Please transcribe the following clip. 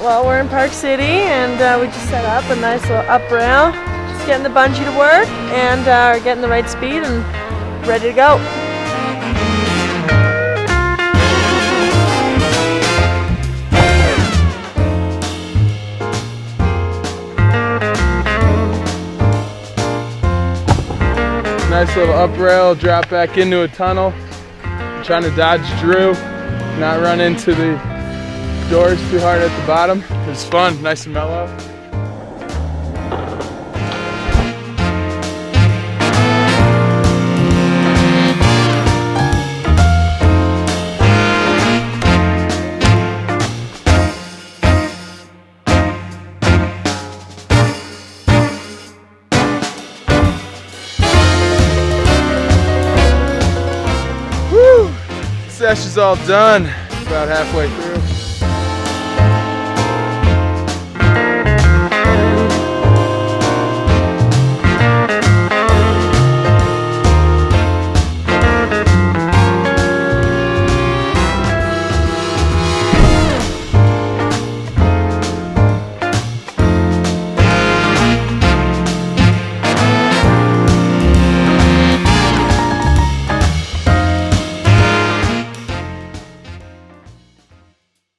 Well, we're in Park City, and we just set up a nice little up rail. Just getting the bungee to work, and are getting the right speed and ready to go. Nice little up rail, drop back into a tunnel. I'm trying to dodge Drew, not run into the doors too hard at the bottom. It was fun, nice and mellow. Session's all done, about halfway through.